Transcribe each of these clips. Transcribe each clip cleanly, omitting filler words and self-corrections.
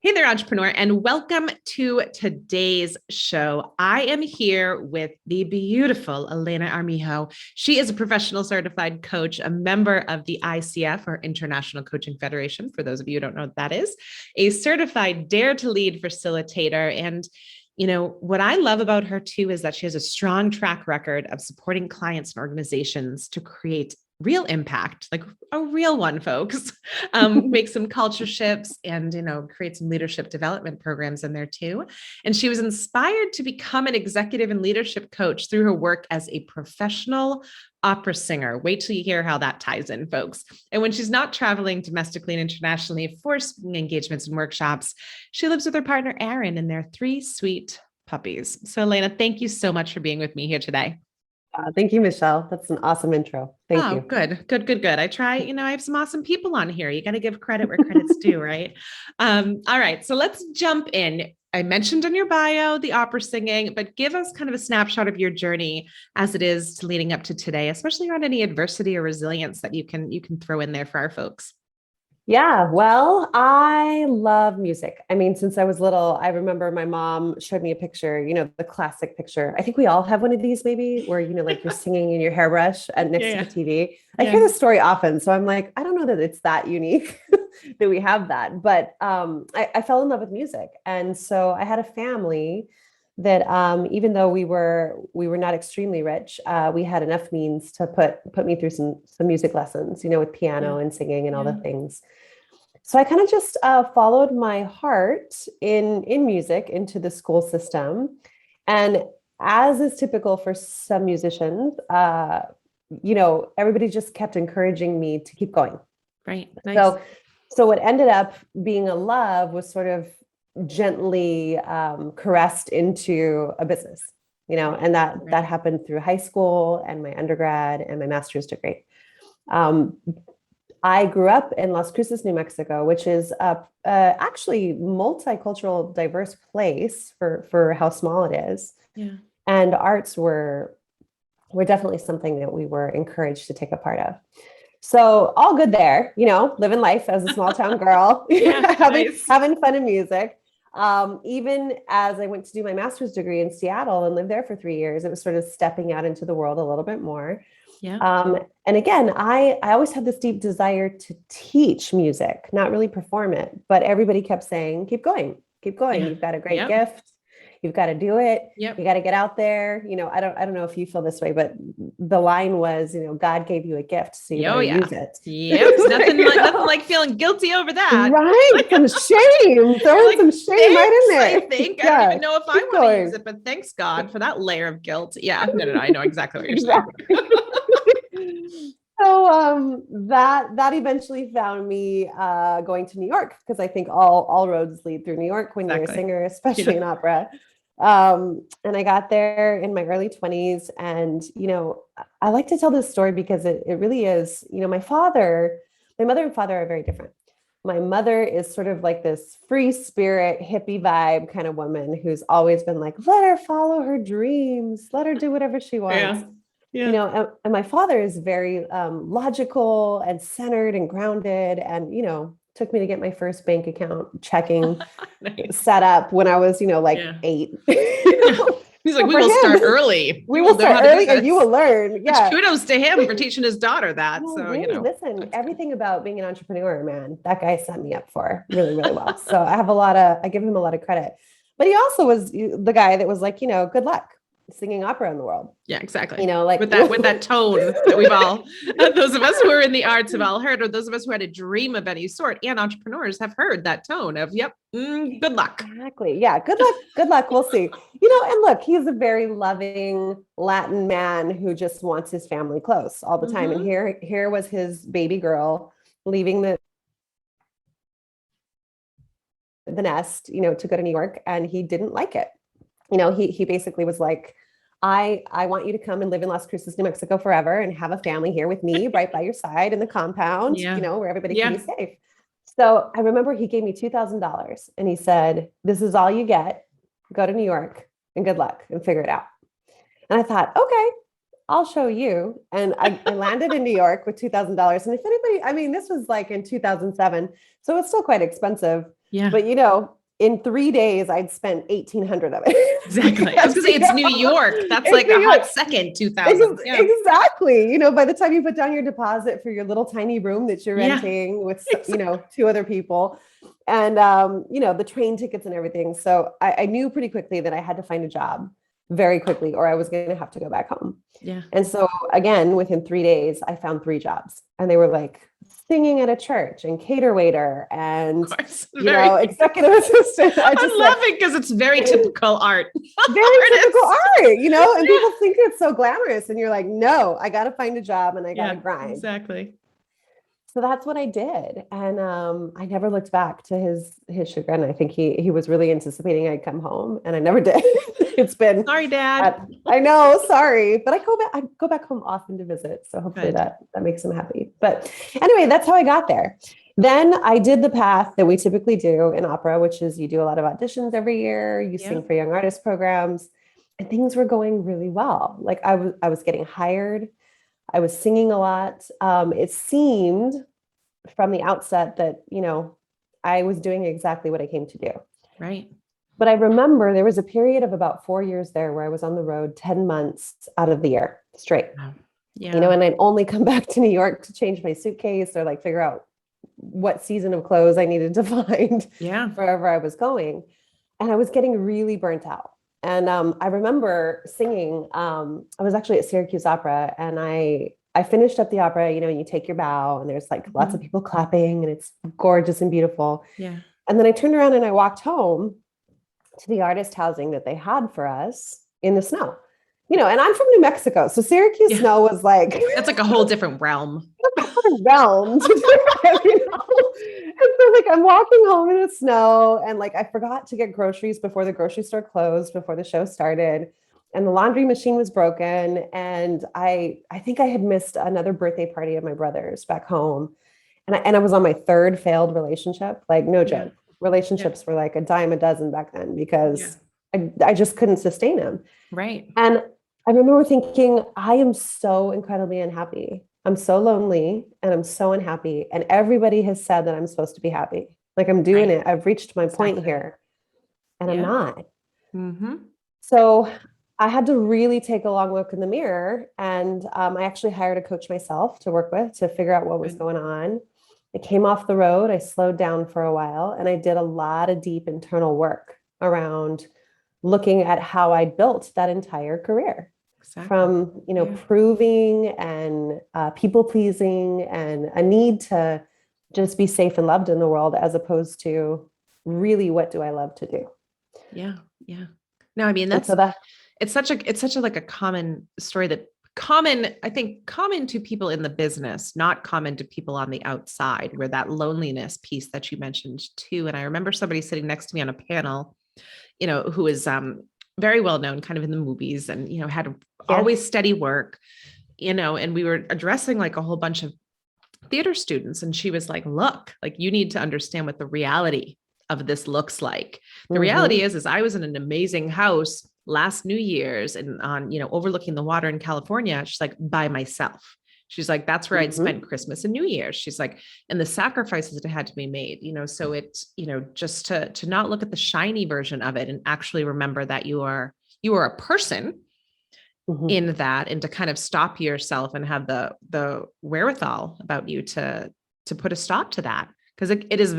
Hey there, entrepreneur, and welcome to today's show. I am here with the beautiful Elena Armijo. She is a professional certified coach, a member of the ICF, or International Coaching Federation, for those of you who don't know what that is, a certified Dare to Lead facilitator. And what I love about her too is that she has a strong track record of supporting clients and organizations to create real impact, like a real one, folks. Make some culture shifts and, create some leadership development programs in there too. And she was inspired to become an executive and leadership coach through her work as a professional opera singer. Wait till you hear how that ties in, folks. And when she's not traveling domestically and internationally for speaking engagements and workshops, she lives with her partner, Aaron, and their three sweet puppies. So Elena, thank you so much for being with me here today. Thank you, Michelle. That's an awesome intro. Thank you. Good. I try, I have some awesome people on here. You got to give credit where credit's due, right? All right. So let's jump in. I mentioned in your bio, the opera singing, but give us kind of a snapshot of your journey as it is leading up to today, especially around any adversity or resilience that you can throw in there for our folks. Yeah, well, I love music. I mean, since I was little, I remember my mom showed me a picture, the classic picture. I think we all have one of these maybe where, like you're singing in your hairbrush next to the TV. I hear this story often. So I'm like, I don't know that it's that unique that we have that, but I fell in love with music. And so I had a family that even though we were not extremely rich, we had enough means to put me through some music lessons, with piano and singing and all the things. So I kind of just followed my heart in music into the school system. And as is typical for some musicians, everybody just kept encouraging me to keep going. Right. Nice. So what ended up being a love was sort of gently caressed into a business, and that happened through high school and my undergrad and my master's degree. I grew up in Las Cruces, New Mexico, which is actually multicultural, diverse place for how small it is. Yeah. And arts were definitely something that we were encouraged to take a part of. So all good there, living life as a small town girl, having fun in music. Even as I went to do my master's degree in Seattle and lived there for 3 years, it was sort of stepping out into the world a little bit more. Yeah. And again, I always had this deep desire to teach music, not really perform it, but everybody kept saying, keep going. Yeah. You've got a great gift. You've got to do it. Yep. You got to get out there. I don't know if you feel this way, but the line was, God gave you a gift, so you better use it. Yep. Nothing like feeling guilty over that. Right. Some shame. Throwing some shame right in there. I think. I don't even know if I want to use it, but thanks God for that layer of guilt. Yeah. No. I know exactly what you're saying. So that eventually found me going to New York, because I think all roads lead through New York when you're a singer, especially in opera. And I got there in my early 20s. And, I like to tell this story because it really is, my mother and father are very different. My mother is sort of like this free spirit, hippie vibe kind of woman who's always been like, let her follow her dreams, let her do whatever she wants. Yeah. And my father is very logical and centered and grounded, and, took me to get my first bank account checking set up when I was, 8. He's like, we will start early. We will start early and you will learn. Yeah. Which kudos to him for teaching his daughter that. Well, so, really, listen, everything about being an entrepreneur, man, that guy set me up for really, really well. So I give him a lot of credit, but he also was the guy that was like, good luck singing opera in the world. Yeah, exactly. With that tone that we've all, those of us who are in the arts have all heard, or those of us who had a dream of any sort, and entrepreneurs have heard that tone of, good luck. Exactly. Yeah. Good luck. We'll see. And look, he's a very loving Latin man who just wants his family close all the time. And here was his baby girl leaving the nest, to go to New York, and he didn't like it. He basically was like, I want you to come and live in Las Cruces, New Mexico forever and have a family here with me right by your side in the compound, where everybody can be safe. So I remember he gave me $2,000 and he said, this is all you get. Go to New York and good luck and figure it out. And I thought, okay, I'll show you. And I landed in New York with $2,000. And if anybody, this was like in 2007, so it's still quite expensive. Yeah. But, you know, in 3 days, I'd spent 1,800 of it. Exactly. I was gonna say it's New York. That's It's like New a York. hot second, 2000. Yeah. Exactly. You know, by the time you put down your deposit for your little tiny room that you're Yeah. renting with, you know, 2 other people and, you know, the train tickets and everything. So I knew pretty quickly that I had to find a job very quickly or I was going to have to go back home. Yeah. And so again, within 3 days, I found 3 jobs and they were like singing at a church and cater waiter and, Of course. you know, executive assistant. I just I'm laughing because it's very typical art. very typical art, you know, and people think it's so glamorous and you're like, no, I got to find a job and I got to grind. Exactly. So that's what I did. And I never looked back to his chagrin. I think he was really anticipating I'd come home and I never did. It's been sorry, Dad. I know, sorry, but I go back home often to visit. So hopefully that makes him happy. But anyway, that's how I got there. Then I did the path that we typically do in opera, which is you do a lot of auditions every year, you sing for young artist programs, and things were going really well. Like I was getting hired. I was singing a lot. It seemed from the outset that, you know, I was doing exactly what I came to do. Right. But I remember there was a period of about 4 years there where I was on the road 10 months out of the year straight. Yeah. You know, and I'd only come back to New York to change my suitcase or like figure out what season of clothes I needed to find wherever I was going. And I was getting really burnt out. And I remember singing, I was actually at Syracuse Opera and I finished up the opera, you know, and you take your bow and there's like lots of people clapping and it's gorgeous and beautiful. Yeah. And then I turned around and I walked home to the artist housing that they had for us in the snow, you know, and I'm from New Mexico. So Syracuse snow was like, that's like a whole different realm. realm. You know? And so like I'm walking home in the snow and like I forgot to get groceries before the grocery store closed, before the show started. And the laundry machine was broken. And I think I had missed another birthday party of my brother's back home. And I was on my 3rd failed relationship, like no joke. Relationships were like a dime a dozen back then because I just couldn't sustain them. Right. And I remember thinking, I am so incredibly unhappy. I'm so lonely and I'm so unhappy. And everybody has said that I'm supposed to be happy. Like I'm doing it. I've reached my point here and I'm not. So I had to really take a long look in the mirror. And I actually hired a coach myself to work with to figure out what was going on. I came off the road. I slowed down for a while and I did a lot of deep internal work around looking at how I built that entire career. From, you know, proving and people pleasing and a need to just be safe and loved in the world, as opposed to really, what do I love to do? Yeah. Yeah. No, I mean, it's such a like a common story that I think common to people in the business, not common to people on the outside, where that loneliness piece that you mentioned too. And I remember somebody sitting next to me on a panel, you know, who is, very well known kind of in the movies and, you know, had always steady work, you know, and we were addressing like a whole bunch of theater students. And she was like, look, like you need to understand what the reality of this looks like. The reality is I was in an amazing house last New Year's and on, you know, overlooking the water in California. She's like, by myself. She's like, that's where I'd spent Christmas and New Year's. She's like, and the sacrifices that had to be made, you know, so it, you know, just to not look at the shiny version of it and actually remember that you are a person in that, and to kind of stop yourself and have the wherewithal about you to put a stop to that. Cause it is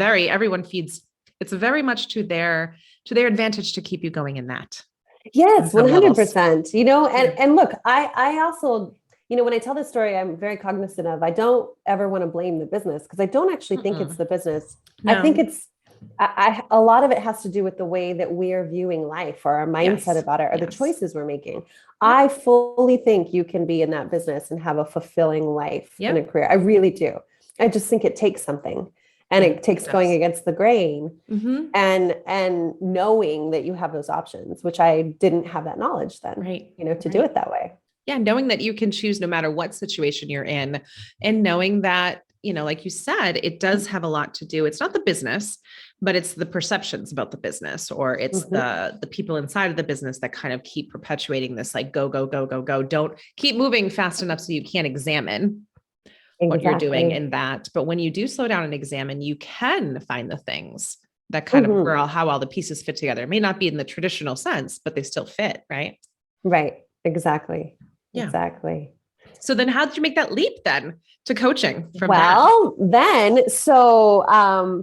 it's very much to their advantage to keep you going in that. Yes, 100%, you know, and look, I also, you know, when I tell this story, I'm very cognizant of, I don't ever want to blame the business because I don't actually think it's the business. No. I think it's, a lot of it has to do with the way that we are viewing life or our mindset about it or the choices we're making. I fully think you can be in that business and have a fulfilling life and a career. I really do. I just think it takes something. And it takes going against the grain and knowing that you have those options, which I didn't have that knowledge then, you know, to do it that way. Yeah. Knowing that you can choose no matter what situation you're in, and knowing that, you know, like you said, it does have a lot to do. It's not the business, but it's the perceptions about the business, or it's the people inside of the business that kind of keep perpetuating this, like, go, go, go, go, go. Don't keep moving fast enough so you can't examine what you're doing in that. But when you do slow down and examine, you can find the things that kind of how all the pieces fit together. It may not be in the traditional sense, but they still fit, right? Right. Exactly. Yeah. Exactly. So then how did you make that leap then to coaching from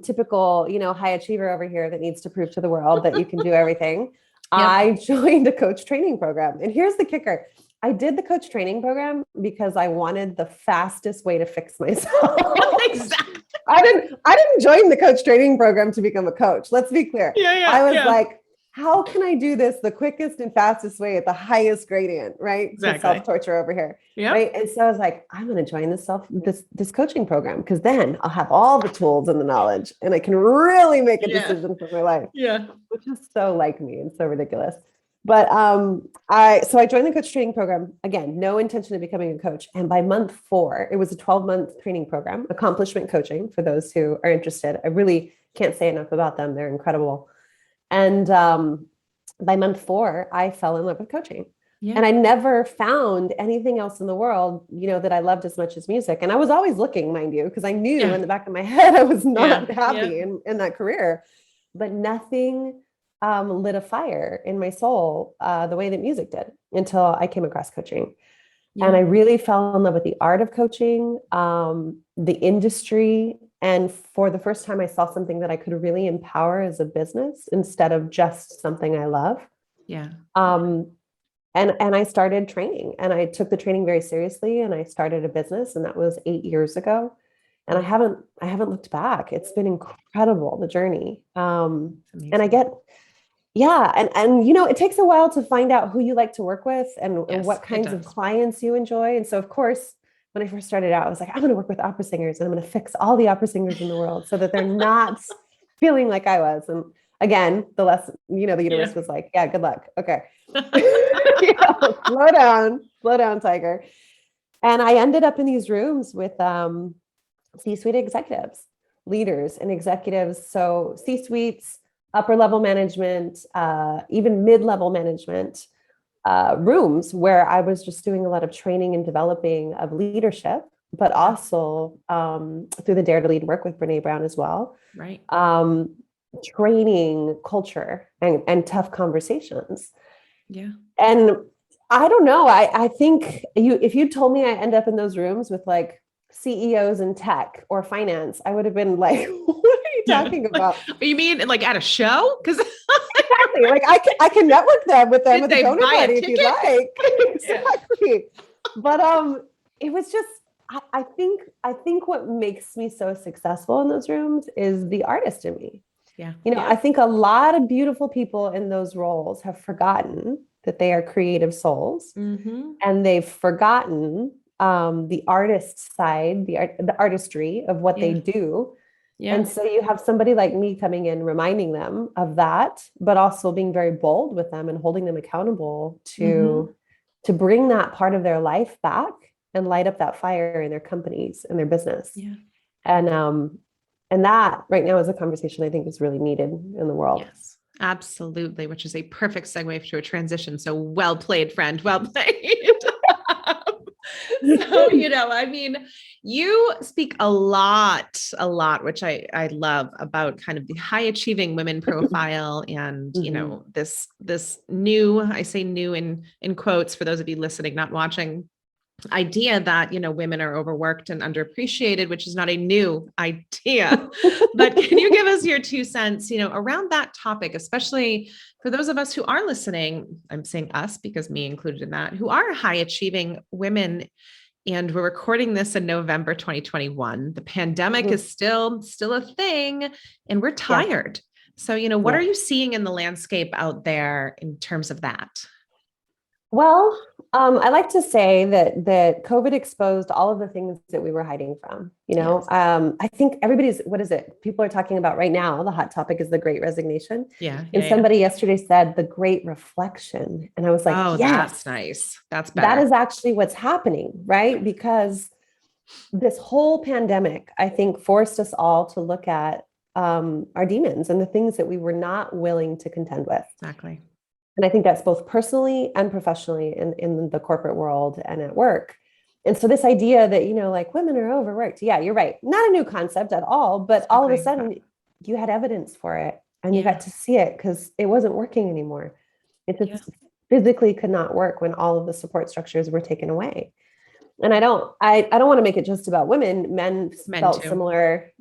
typical, high achiever over here that needs to prove to the world that you can do everything. Yep. I joined a coach training program. And here's the kicker. I did the coach training program because I wanted the fastest way to fix myself. Exactly. I didn't join the coach training program to become a coach. Let's be clear. I was like, how can I do this the quickest and fastest way at the highest gradient, right? Exactly. Self-torture over here. Yep. Right. And so I was like, I'm going to join this coaching program because then I'll have all the tools and the knowledge and I can really make a decision for my life. Yeah. Which is so like me and so ridiculous. But I joined the coach training program. Again, no intention of becoming a coach. And by month 4, it was a 12-month training program, accomplishment coaching for those who are interested. I really can't say enough about them. They're incredible. And by month 4, I fell in love with coaching. Yeah. And I never found anything else in the world, that I loved as much as music. And I was always looking, mind you, because I knew in the back of my head, I was not happy in that career, but nothing lit a fire in my soul the way that music did until I came across coaching. Yeah. And I really fell in love with the art of coaching, the industry. And for the first time, I saw something that I could really empower as a business instead of just something I love. Yeah. And I started training, and I took the training very seriously, and I started a business, and that was 8 years ago. And I haven't looked back. It's been incredible, the journey. And I get, and it takes a while to find out who you like to work with and what kinds of clients you enjoy. And so, of course, when I first started out, I was like, I'm going to work with opera singers and I'm going to fix all the opera singers in the world so that they're not feeling like I was. And again, the lesson, the universe was like, yeah, good luck. Okay. Slow down, tiger. And I ended up in these rooms with C-suite executives, leaders and executives. So C-suites, upper level management, even mid-level management, rooms where I was just doing a lot of training and developing of leadership, but also through the Dare to Lead work with Brene Brown as well. Right. Training culture and tough conversations. Yeah. And I don't know. I think if you told me I end up in those rooms with like CEOs in tech or finance, I would have been like, what are you talking about? You mean like at a show? Because exactly. Like I can network with them at the donor party if you like. Exactly. But it was just I think what makes me so successful in those rooms is the artist in me. Yeah. I think a lot of beautiful people in those roles have forgotten that they are creative souls, and they've forgotten the artist side, the artistry of what they do. Yeah. And so you have somebody like me coming in, reminding them of that, but also being very bold with them and holding them accountable to bring that part of their life back and light up that fire in their companies and their business. Yeah. And that right now is a conversation I think is really needed in the world. Yes, absolutely. Which is a perfect segue to a transition. So well played, friend. Well played. So, you speak a lot, which I love about kind of the high achieving women profile and, this new, I say new in quotes for those of you listening, not watching, idea that, women are overworked and underappreciated, which is not a new idea, but can you give us your 2 cents, around that topic, especially for those of us who are listening, I'm saying us because me included in that, who are high achieving women. And we're recording this in November 2021. The pandemic is still a thing and we're tired. So, what are you seeing in the landscape out there in terms of that? Well, I like to say that COVID exposed all of the things that we were hiding from, I think people are talking about right now, the hot topic is the Great Resignation. Yeah. And somebody yesterday said the Great Reflection. And I was like, oh, yes, that's nice. That's better. That is actually what's happening, right? Because this whole pandemic, I think, forced us all to look at our demons and the things that we were not willing to contend with. Exactly. And I think that's both personally and professionally in the corporate world and at work. And so this idea that, like women are overworked. Yeah, you're right. Not a new concept at all, but all of a sudden you had evidence for it and you Yeah. got to see it because it wasn't working anymore. It Yeah. just physically could not work when all of the support structures were taken away. And I don't want to make it just about women. Men felt too. similar,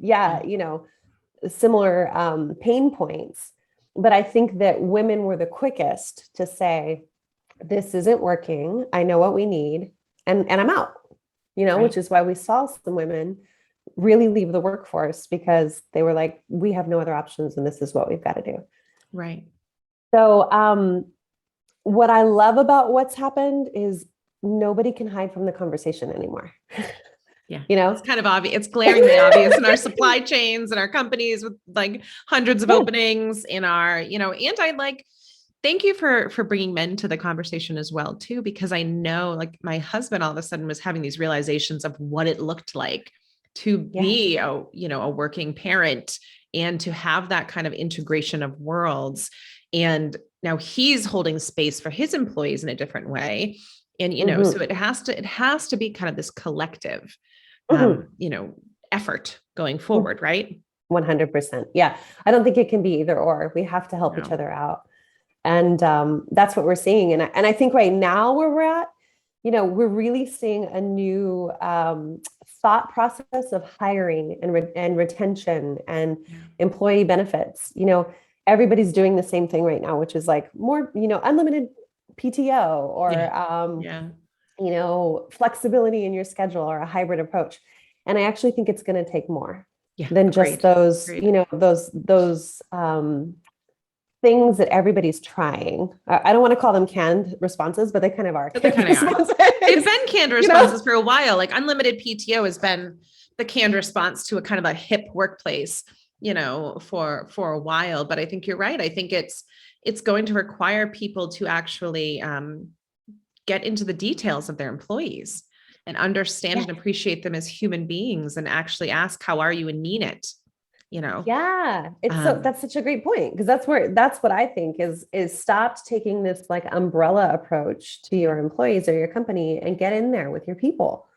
similar pain points. But I think that women were the quickest to say, this isn't working. I know what we need, and I'm out, Right. which is why we saw some women really leave the workforce because they were like, we have no other options and this is what we've got to do. Right. So what I love about what's happened is nobody can hide from the conversation anymore. Yeah. It's kind of obvious. It's glaringly obvious in our supply chains and our companies with like hundreds of openings in our, and I like, thank you for bringing men to the conversation as well too, because I know like my husband all of a sudden was having these realizations of what it looked like to be a working parent and to have that kind of integration of worlds. And now he's holding space for his employees in a different way. And, so it has to be kind of this collective, effort going forward, right? 100%. Yeah. I don't think it can be either or. We have to help each other out. And that's what we're seeing. And I think right now where we're at, we're really seeing a new thought process of hiring and retention and employee benefits. Everybody's doing the same thing right now, which is like more, unlimited PTO or, flexibility in your schedule or a hybrid approach. And I actually think it's going to take more than just those, those things that everybody's trying. I don't want to call them canned responses, but they kind of are. They kind of are. They've been canned responses for a while. Like unlimited PTO has been the canned response to a kind of a hip workplace, for a while. But I think you're right. I think it's going to require people to actually get into the details of their employees and understand and appreciate them as human beings and actually ask, how are you, and mean it. Yeah, that's such a great point, because that's what I think is stopped taking this like umbrella approach to your employees or your company and get in there with your people.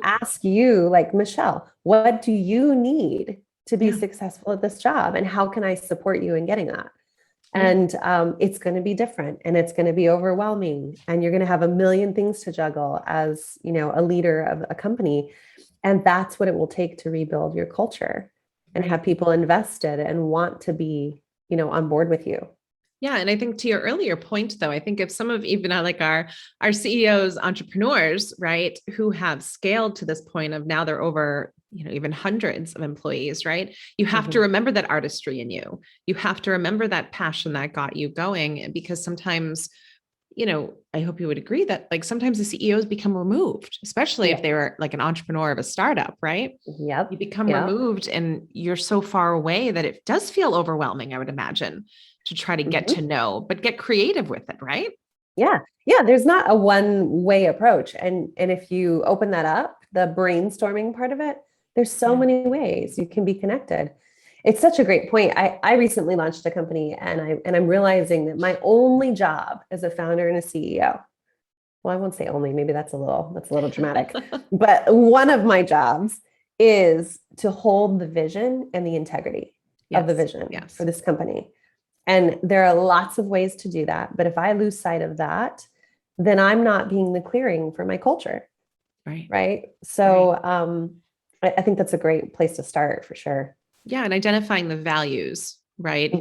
Ask you, like, Michelle, what do you need to be successful at this job, and how can I support you in getting that? And it's going to be different, and it's going to be overwhelming, and you're going to have a million things to juggle as a leader of a company, and that's what it will take to rebuild your culture. And have people invested and want to be, on board with you. Yeah. And I think to your earlier point, though, I think if some of even like our CEOs, entrepreneurs, right, who have scaled to this point of now they're over, even hundreds of employees, right? You have to remember that artistry in you. You have to remember that passion that got you going, because sometimes, I hope you would agree that like sometimes the CEOs become removed, especially if they were like an entrepreneur of a startup, right? Yep. You become removed and you're so far away that it does feel overwhelming, I would imagine, to try to get to know, but get creative with it, right? Yeah. Yeah. There's not a one way approach. And if you open that up, the brainstorming part of it, there's so many ways you can be connected. It's such a great point. I recently launched a company, and I'm realizing that my only job as a founder and a CEO, well, I won't say only, maybe that's a little dramatic, but one of my jobs is to hold the vision and the integrity of the vision for this company. And there are lots of ways to do that. But if I lose sight of that, then I'm not being the clearing for my culture. Right. So I think that's a great place to start, for sure. Yeah. And identifying the values, right?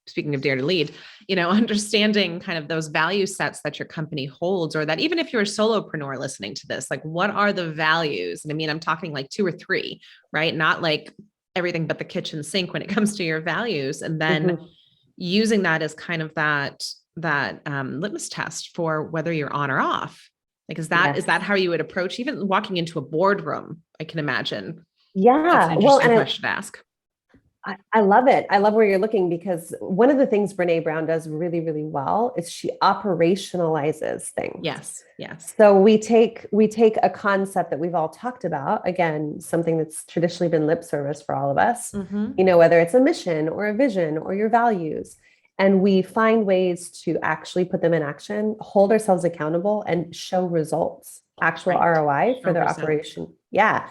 Speaking of Dare to Lead, understanding kind of those value sets that your company holds, or that even if you're a solopreneur listening to this, like, what are the values? And I mean, I'm talking like 2 or 3, right? Not like everything but the kitchen sink when it comes to your values. And then using that as kind of that litmus test for whether you're on or off. Like, is that how you would approach even walking into a boardroom? I can imagine. Yeah. That's an interesting question to ask. I love it. I love where you're looking, because one of the things Brene Brown does really, really well is she operationalizes things. Yes. So we take a concept that we've all talked about, again, something that's traditionally been lip service for all of us, whether it's a mission or a vision or your values, and we find ways to actually put them in action, hold ourselves accountable, and show results, actual ROI for their operation. Yeah.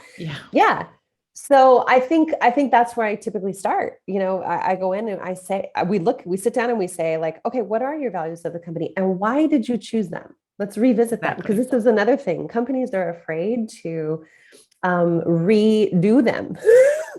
So I think that's where I typically start. I go in and I say, we sit down and we say like, okay, what are your values of the company and why did you choose them? Let's revisit them because Exactly. this is another thing. Companies are afraid to redo them,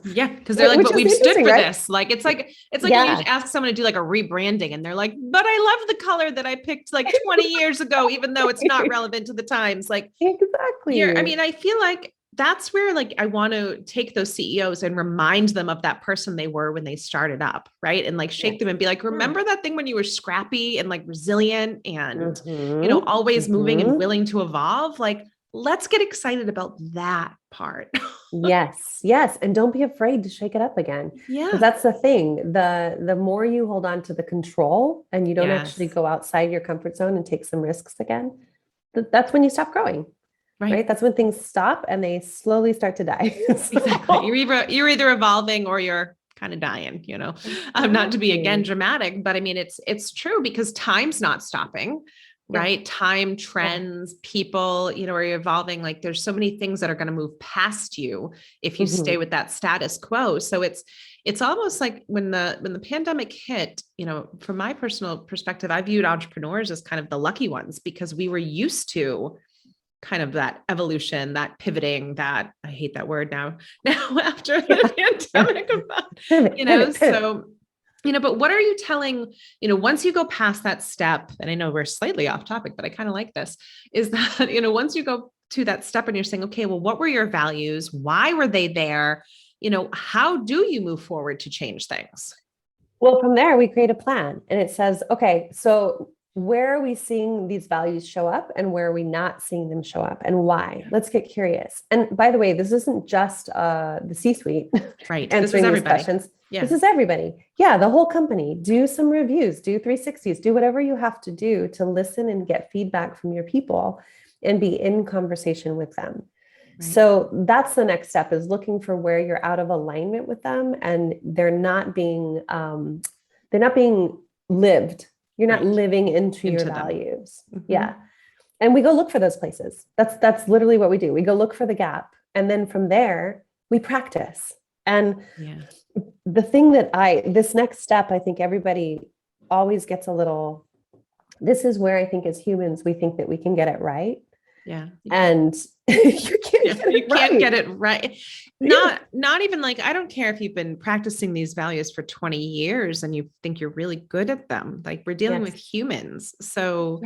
Yeah, because they're like, which but is we've stood interesting, for right? this. Like it's like when you Yeah, ask someone to do like a rebranding and they're like, but I love the color that I picked like 20 years ago, even though it's not relevant to the times. Like I exactly. mean, I feel like that's where like I want to take those CEOs and remind them of that person they were when they started up, right? And like shake Yes. them and be like, Yeah. remember that thing when you were scrappy and like resilient and Mm-hmm. always moving and Mm-hmm. willing to evolve? Like, let's get excited about that part. Yes, yes, and don't be afraid to shake it up again, because Yeah. that's the thing. The more you hold on to the control and you don't actually Yes. go outside your comfort zone and take some risks again, that's when you stop growing, right? Right. That's when things stop and they slowly start to die. Exactly. So, You're either evolving or you're kind of dying, not to be again exactly. dramatic, but I mean, it's true because time's not stopping, Yeah. right? Time, Yeah. trends, people, are evolving. Like there's so many things that are going to move past you if you stay Mhm. with that status quo. So it's almost like when the pandemic hit, from my personal perspective, I viewed entrepreneurs as kind of the lucky ones because we were used to kind of that evolution, that pivoting, that I hate that word now after the Yeah. Yeah. pandemic, Pivot, pivot, pivot. so, but what are you telling, once you go past that step, and I know we're slightly off topic, but I kind of like this, is that, once you go to that step and you're saying, okay, well, what were your values? Why were they there? How do you move forward to change things? Well, from there, we create a plan and it says, okay, so where are we seeing these values show up and where are we not seeing them show up and why? Yeah. Let's get curious. And by the way, this isn't just the C suite Right. This is answering these everybody. questions. Yeah. This is everybody. Yeah, the whole company. Do some reviews, do 360s, do whatever you have to do to listen and get feedback from your people and be in conversation with them. Right. So that's the next step is looking for where you're out of alignment with them and they're not being lived. You're not Right. living into your Into them. values. Mhm. Yeah. And we go look for those places. That's literally what we do. We go look for the gap. And then from there, we practice. And Yeah. the thing this next step, I think everybody always gets a little, this is where I think as humans, we think that we can get it right. Yeah. And you can't Yeah, get it you can't right. get it right. Yeah. Not even like I don't care if you've been practicing these values for 20 years and you think you're really good at them. Like we're dealing with Yes. humans. So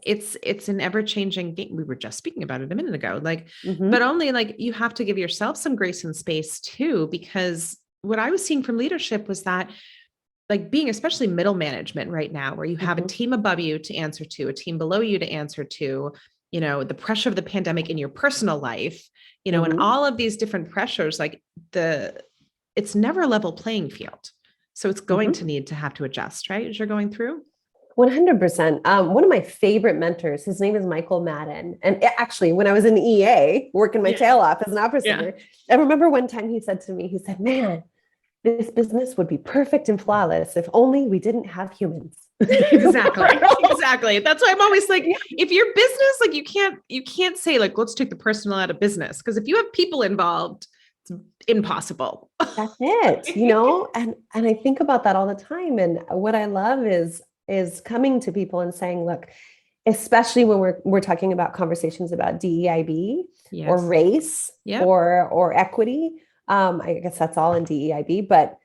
Yes. it's an ever-changing game. We were just speaking about it a minute ago. Like, but Mm-hmm. only like you have to give yourself some grace and space too, because what I was seeing from leadership was that like being especially middle management right now, where you have a Mm-hmm. team above you to answer to, a team below you to answer to, the pressure of the pandemic in your personal life, and Mm-hmm. all of these different pressures, like it's never a level playing field. So it's going to Mm-hmm. need to have to adjust, right? As you're going through. 100%. One of my favorite mentors, his name is Michael Madden. And actually, when I was in EA, working my Yeah. tail off as an opera Yeah. singer, I remember one time he said to me, he said, man, this business would be perfect and flawless if only we didn't have humans. Exactly. Exactly. That's why I'm always like, if your business, like you can't say like, let's take the personal out of business. Because if you have people involved, it's impossible. That's it, and I think about that all the time. And what I love is coming to people and saying, look, especially when we're talking about conversations about DEIB or Yes. race Yep. or equity. I guess that's all in DEIB, but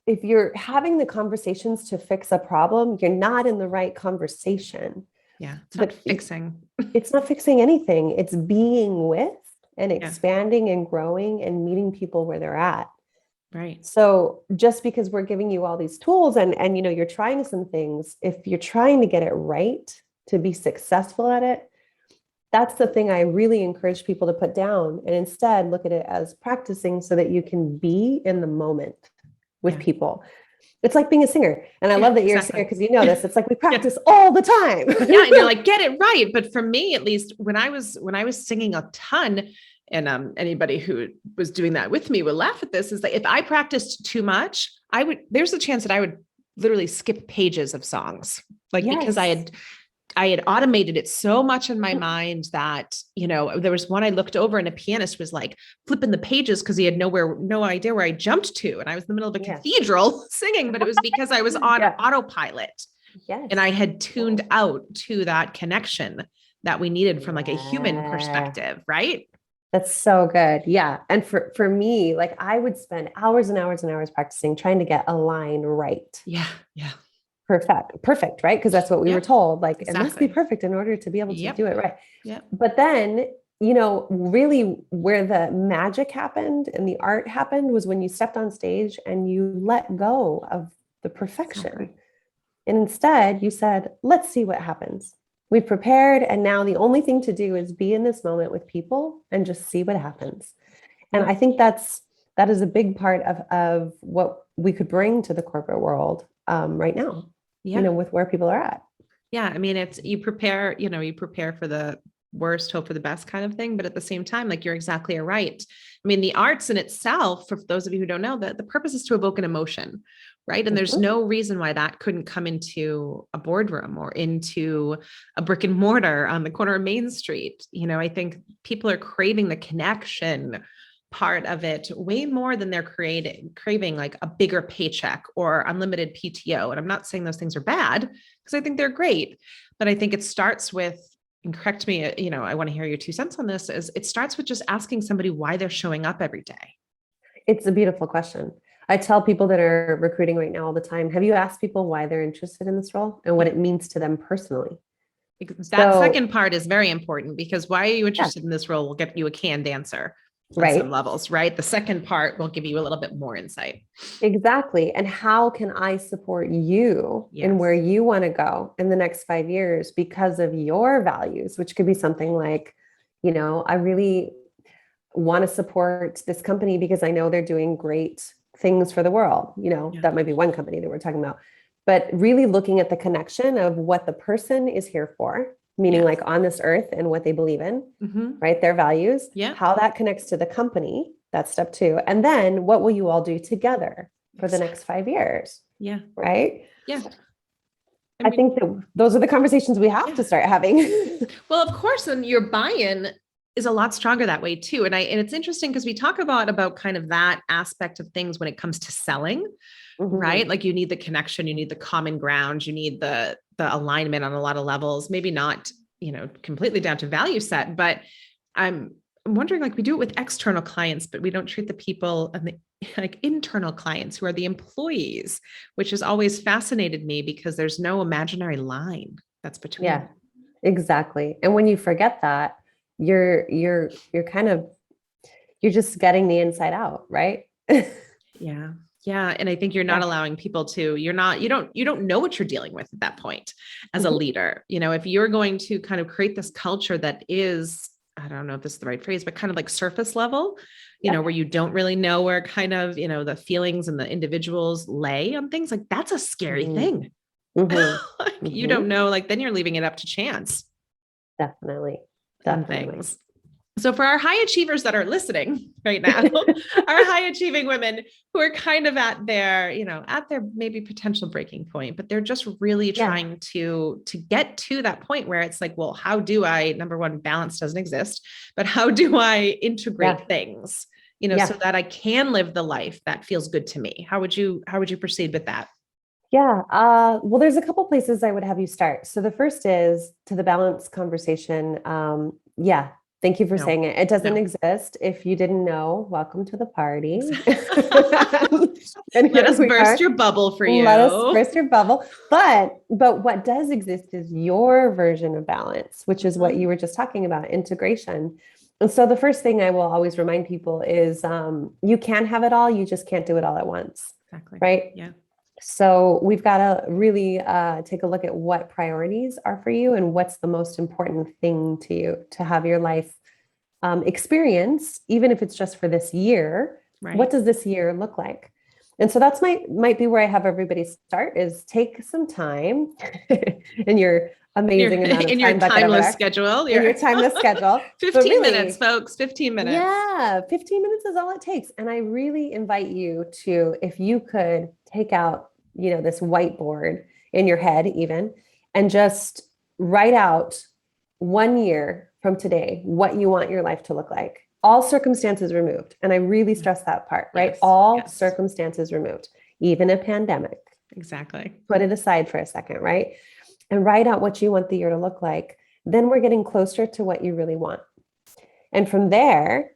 if you're having the conversations to fix a problem, you're not in the right conversation. Yeah. It's not But fixing. it's not fixing anything. It's being with and Yeah. expanding and growing and meeting people where they're at. Right. So just because we're giving you all these tools and you're trying some things, if you're trying to get it right to be successful at it, that's the thing I really encourage people to put down and instead look at it as practicing so that you can be in the moment with Yeah. people. It's like being a singer. And I Yeah, love that you're a singer exactly. because you know this. It's like we Yeah. practice all the time. Yeah. And you're like, get it right. But for me, at least when I was singing a ton, and anybody who was doing that with me will laugh at this, is that if I practiced too much, there's a chance that I would literally skip pages of songs, like because I Yes. had I had automated it so much in my mind that, there was one I looked over and a pianist was like flipping the pages because he had no idea where I jumped to. And I was in the middle of a cathedral singing, but it was because I was on autopilot. Yes. And I had tuned out to that connection that we needed from like a human perspective, right? That's so good. Yeah. And for me, like I would spend hours and hours and hours practicing trying to get a line right. Yeah. Yeah. Perfect, right? Because that's what we were told. Like it must be perfect in order to be able to do it right. Yeah. But then, really where the magic happened and the art happened was when you stepped on stage and you let go of the perfection. Exactly. And instead you said, let's see what happens. We've prepared. And now the only thing to do is be in this moment with people and just see what happens. And I think that is a big part of what we could bring to the corporate world right now. With where people are at. Yeah. I mean, it's, you prepare for the worst, hope for the best kind of thing. But at the same time, like you're exactly right. I mean, the arts in itself, for those of you who don't know, that the purpose is to evoke an emotion, right? And there's no reason why that couldn't come into a boardroom or into a brick and mortar on the corner of Main Street. I think people are craving the connection part of it way more than they're craving like a bigger paycheck or unlimited PTO. And I'm not saying those things are bad because I think they're great, but I think it starts with, and correct me, I want to hear your 2 cents on this, is it starts with just asking somebody why they're showing up every day. It's a beautiful question. I tell people that are recruiting right now all the time, have you asked people why they're interested in this role and what it means to them personally? That second part is very important because why are you interested in this role will get you a canned answer. On some levels, right? The second part will give you a little bit more insight. Exactly. And how can I support you in where you want to go in the next 5 years because of your values, which could be something like, I really want to support this company because I know they're doing great things for the world. That might be one company that we're talking about, but really looking at the connection of what the person is here for, meaning like on this earth and what they believe in, right? Their values, how that connects to the company. That's step 2. And then what will you all do together for the next 5 years? Yeah. Right. Yeah. I think that those are the conversations we have to start having. Well, of course, and your buy-in is a lot stronger that way too. And it's interesting because we talk about kind of that aspect of things when it comes to selling, right? Like you need the connection, you need the common ground, you need the alignment on a lot of levels, maybe not, completely down to value set, but I'm wondering, like we do it with external clients, but we don't treat the people and like internal clients who are the employees, which has always fascinated me because there's no imaginary line that's between. Yeah, exactly. And when you forget that, you're just getting the inside out, right? Yeah. Yeah. And I think you're not allowing people to, you don't know what you're dealing with at that point as a leader. If you're going to kind of create this culture that is, I don't know if this is the right phrase, but kind of like surface level, where you don't really know where kind of, the feelings and the individuals lay on things, like that's a scary thing. You don't know, like then you're leaving it up to chance. Definitely. Things. So for our high achievers that are listening right now, our high achieving women who are kind of at their maybe potential breaking point, but they're just really trying to get to that point where it's like, well, how do I, number one, balance doesn't exist, but how do I integrate things, so that I can live the life that feels good to me? How would you proceed with that? Yeah. Well, there's a couple places I would have you start. So the first is to the balance conversation. Thank you for saying it. It doesn't exist. If you didn't know, welcome to the party. Let us burst your bubble for you. Let us burst your bubble. But what does exist is your version of balance, which is what you were just talking about, integration. And so the first thing I will always remind people is you can have it all. You just can't do it all at once. Exactly. Right? Yeah. So we've got to really take a look at what priorities are for you and what's the most important thing to you to have your life experience, even if it's just for this year. Right. What does this year look like? And so that's might be where I have everybody start is take some time in your amazing amount of time. In your timeless schedule. In your timeless schedule. 15 minutes, folks, 15 minutes. Yeah, 15 minutes is all it takes. And I really invite you to, if you could take out, this whiteboard in your head even, and just write out 1 year from today what you want your life to look like. All circumstances removed. And I really stress that part, right? Yes, All yes. circumstances removed, even a pandemic. Exactly. Put it aside for a second, right? And write out what you want the year to look like. Then we're getting closer to what you really want. And from there,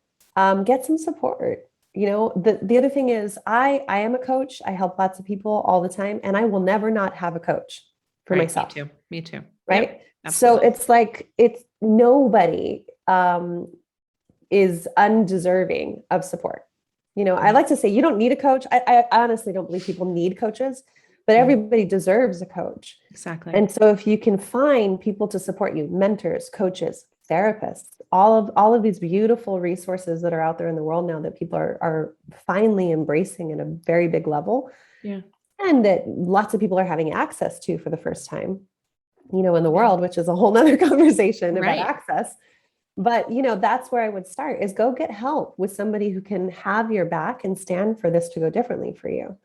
get some support. The other thing is I am a coach. I help lots of people all the time, and I will never not have a coach for myself. Me too. Right. Yep, so it's like, it's nobody is undeserving of support. I like to say you don't need a coach. I honestly don't believe people need coaches, but everybody deserves a coach. Exactly. And so if you can find people to support you, mentors, coaches, therapists, all of these beautiful resources that are out there in the world now that people are finally embracing at a very big level. Yeah. And that lots of people are having access to for the first time, in the world, which is a whole nother conversation about access. But, that's where I would start, is go get help with somebody who can have your back and stand for this to go differently for you,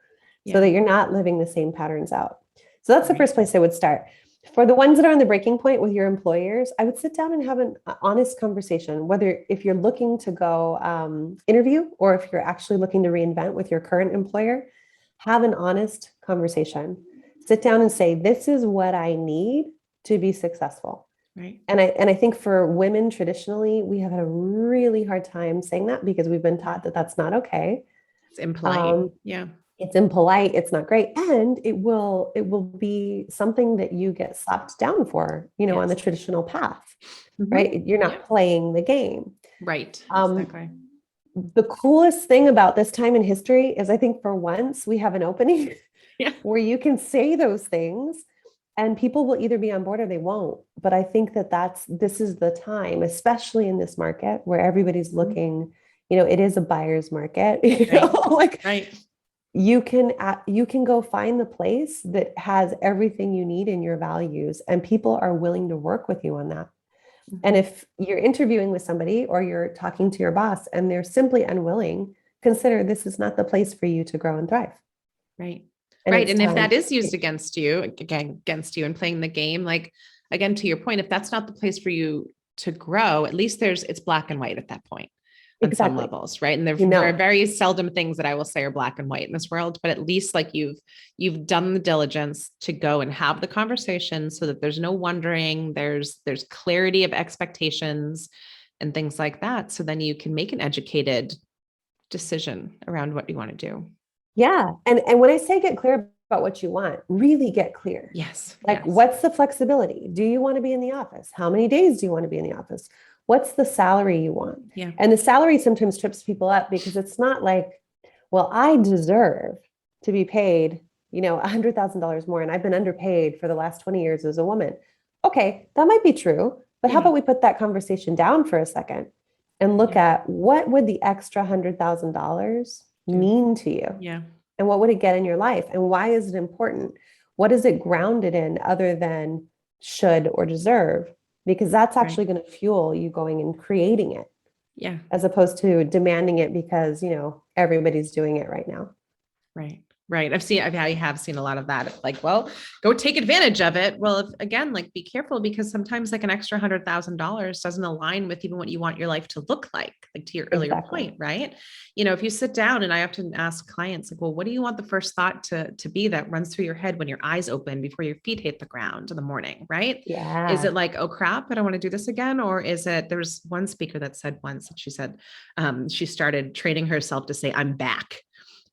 so that you're not living the same patterns out. So that's the first place I would start. For the ones that are on the breaking point with your employers, I would sit down and have an honest conversation, whether if you're looking to go interview or if you're actually looking to reinvent with your current employer, have an honest conversation. Sit down and say, this is what I need to be successful. Right. And I think for women, traditionally, we have had a really hard time saying that because we've been taught that that's not okay. It's impolite. It's impolite. It's not great. And it will be something that you get slapped down for, on the traditional path, right? You're not playing the game. Right. Exactly. The coolest thing about this time in history is I think for once we have an opening where you can say those things and people will either be on board or they won't. But I think this is the time, especially in this market where everybody's looking, it is a buyer's market, you can go find the place that has everything you need in your values, and people are willing to work with you on that. And if you're interviewing with somebody or you're talking to your boss and they're simply unwilling, consider this is not the place for you to grow and thrive. Right. And if that is used against you and playing the game, like, again, to your point, if that's not the place for you to grow, at least it's black and white at that point on some levels. Right. And there are very seldom things that I will say are black and white in this world, but at least like you've done the diligence to go and have the conversation so that there's no wondering, there's clarity of expectations and things like that. So then you can make an educated decision around what you want to do. Yeah. And when I say get clear about what you want, really get clear. Yes. What's the flexibility? Do you want to be in the office? How many days do you want to be in the office? What's the salary you want? Yeah. And the salary sometimes trips people up because it's not like, well, I deserve to be paid, $100,000 more. And I've been underpaid for the last 20 years as a woman. Okay. That might be true, but how about we put that conversation down for a second and look at what would the extra $100,000 mean to you? Yeah. And what would it get in your life? And why is it important? What is it grounded in other than should or deserve? Because that's actually going to fuel you going and creating it. Yeah. As opposed to demanding it because, everybody's doing it right now. Right. Right. I have seen a lot of that. Like, well, go take advantage of it. Well, be careful, because sometimes like an extra $100,000 doesn't align with even what you want your life to look like to your earlier point, right? If you sit down, and I often ask clients like, well, what do you want the first thought to be that runs through your head when your eyes open before your feet hit the ground in the morning, right? Yeah. Is it like, oh crap, I don't want to do this again? Or is it, there was one speaker that said once that she said, she started training herself to say, I'm back.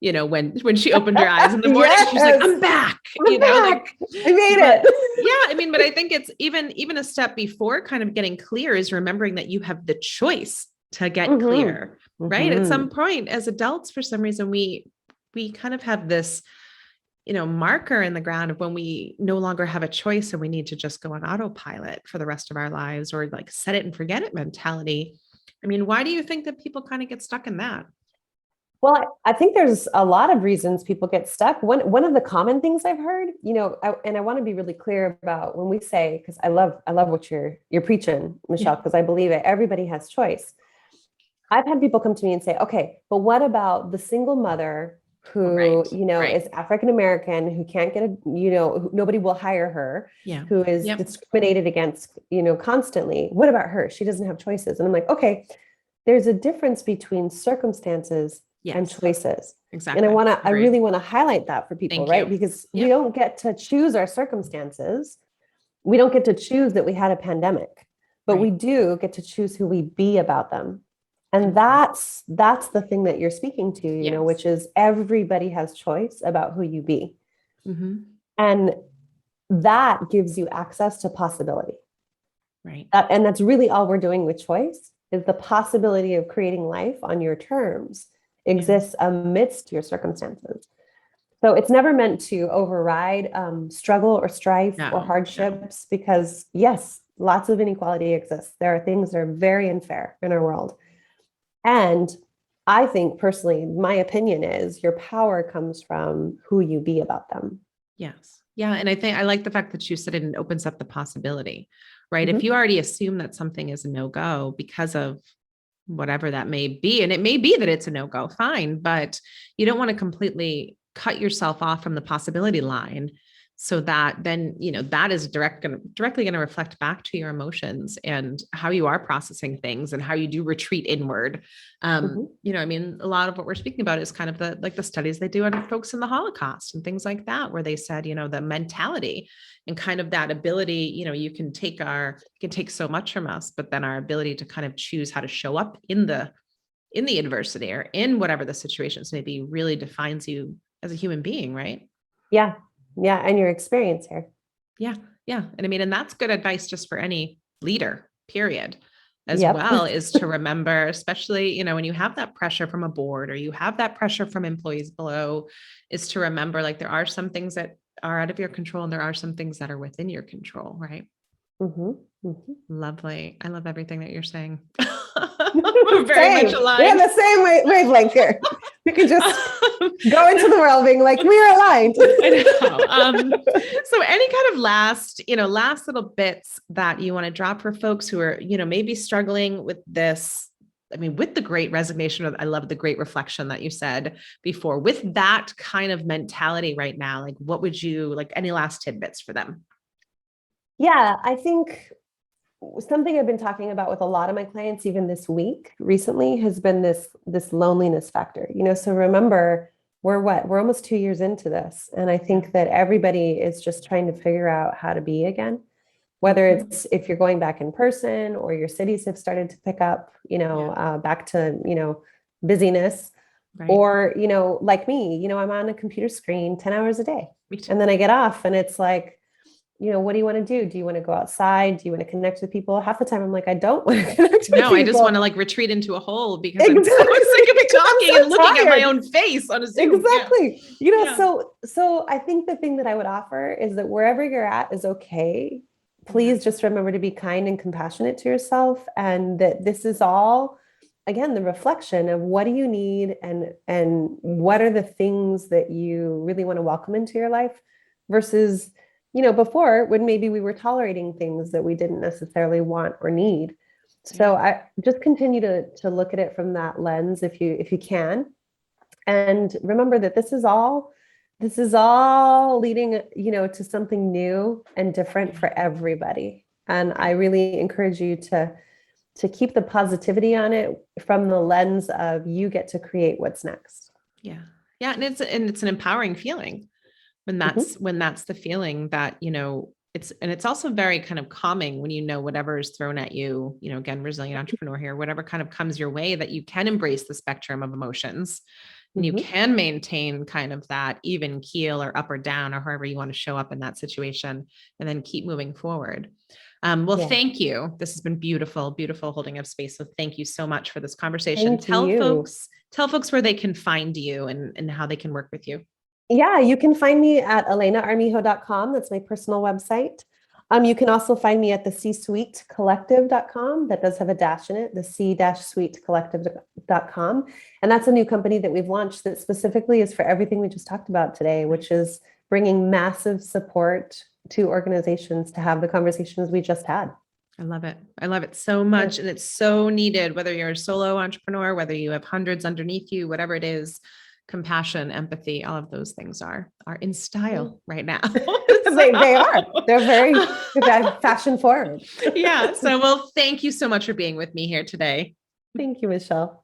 When she opened her eyes in the morning, she's like, I'm back, I made it. But I think it's even a step before kind of getting clear is remembering that you have the choice to get clear, right? At some point as adults, for some reason, we kind of have this, marker in the ground of when we no longer have a choice and we need to just go on autopilot for the rest of our lives, or like set it and forget it mentality. Why do you think that people kind of get stuck in that? Well, I think there's a lot of reasons people get stuck. One of the common things I've heard, and I want to be really clear about when we say, because I love what you're preaching, Michelle, because I believe it. Everybody has choice. I've had people come to me and say, okay, but what about the single mother who, Right. you know, Right. is African American, who can't get a, you know, nobody will hire her, Yeah. who is Yep. discriminated against, you know, constantly. What about her? She doesn't have choices. And I'm like, okay, there's a difference between circumstances and Yes. choices. And Exactly. I Agreed. really want to highlight that for people, Thank right? you. Because we Yep. don't get to choose our circumstances. We don't get to choose that we had a pandemic, but we Right. do get to choose who we be about them. And Mhm. that's the thing that you're speaking to, you know, Yes. which is everybody has choice about who you be. Hmm. And that gives you access to possibility. Right. And that's really all we're doing with choice is the possibility of creating life on your terms Yeah. exists amidst your circumstances. So it's never meant to override struggle or strife or No, no. hardships because, yes, lots of inequality exists. There are things that are very unfair in our world. And I think personally, my opinion is your power comes from who you be about them. Yes. Yeah. And I think I like the fact that you said it opens up the possibility, right? If you Mhm. already assume that something is a no-go because of whatever that may be, and it may be that it's a no-go, fine, but you don't want to completely cut yourself off from the possibility line so that then, that is directly going to reflect back to your emotions and how you are processing things and how you do retreat inward. Mhm. I mean, a lot of what we're speaking about is kind of the studies they do on folks in the Holocaust and things like that, where they said, the mentality and kind of that ability, you can take so much from us, but then our ability to kind of choose how to show up in the adversity or in whatever the situations may be really defines you as a human being, right? Yeah. Yeah. And your experience here. Yeah. Yeah. And I mean, and that's good advice just for any leader, period, as Yep. well, is to remember, especially, when you have that pressure from a board or you have that pressure from employees below, is to remember like there are some things that are out of your control and there are some things that are within your control, right? Mhm. Mhm. Lovely. I love everything that you're saying. We're very much Same. We're on aligned. the same wavelength here. We can just go into the world being like, we are aligned. I know. So any kind of last little bits that you want to drop for folks who are, maybe struggling with this. I mean, with the great resignation, I love the great reflection that you said before, with that kind of mentality right now, like what would you like any last tidbits for them? Yeah, I think something I've been talking about with a lot of my clients, even this week recently, has been this loneliness factor. You know, so remember, we're almost 2 years into this, and I Yeah. think that everybody is just trying to figure out how to be again. Whether Mhm. it's if you're going back in person or your cities have started to pick up, Yeah. back to busyness, Right. or like me, I'm on a computer screen 10 hours a day, Me too. and then I get off, and it's like what do you want to do? Do you want to go outside? Do you want to connect with people? Half the time I'm like, I don't want to connect with No, I just want people. to like retreat into a hole because I'm so Exactly. sick of Because I'm talking and so looking at my tired. own face on a Zoom. Yeah. Exactly. Yeah. So I think the thing that I would offer is that wherever you're at is okay. Yeah. Please just remember to be kind and compassionate to yourself, and that this is all, again, the reflection of what do you need, and what are the things that you really want to welcome into your life versus before, when maybe we were tolerating things that we didn't necessarily want or need. So Yeah. I just continue to look at it from that lens if you can, and remember that this is all leading to something new and different Yeah. for everybody. And Yeah. I really encourage you to keep the positivity on it from the lens of you get to create what's next. Yeah. Yeah. And it's an empowering feeling when Mhm. that's the feeling that, it's also very kind of calming when whatever is thrown at you, again, resilient entrepreneur here, whatever kind of comes your way, that you can embrace the spectrum of emotions and you Mhm. can maintain kind of that even keel or up or down or however you want to show up in that situation and then keep moving forward. Well, Yeah. thank you. This has been beautiful, beautiful holding of space. So thank you so much for this conversation. Thank you. Tell folks where they can find you and how they can work with you. Yeah, you can find me at elenaarmijo.com. That's my personal website. You can also find me at the c-suitecollective.com. That does have a dash in it, the c-suitecollective.com. And that's a new company that we've launched that specifically is for everything we just talked about today, which is bringing massive support to organizations to have the conversations we just had. I love it. I love it so Yeah. much. And it's so needed, whether you're a solo entrepreneur, whether you have hundreds underneath you, whatever it is, compassion, empathy, all of those things are in style right now. They are. They're very fashion forward. Yeah. So, well, thank you so much for being with me here today. Thank you, Michelle.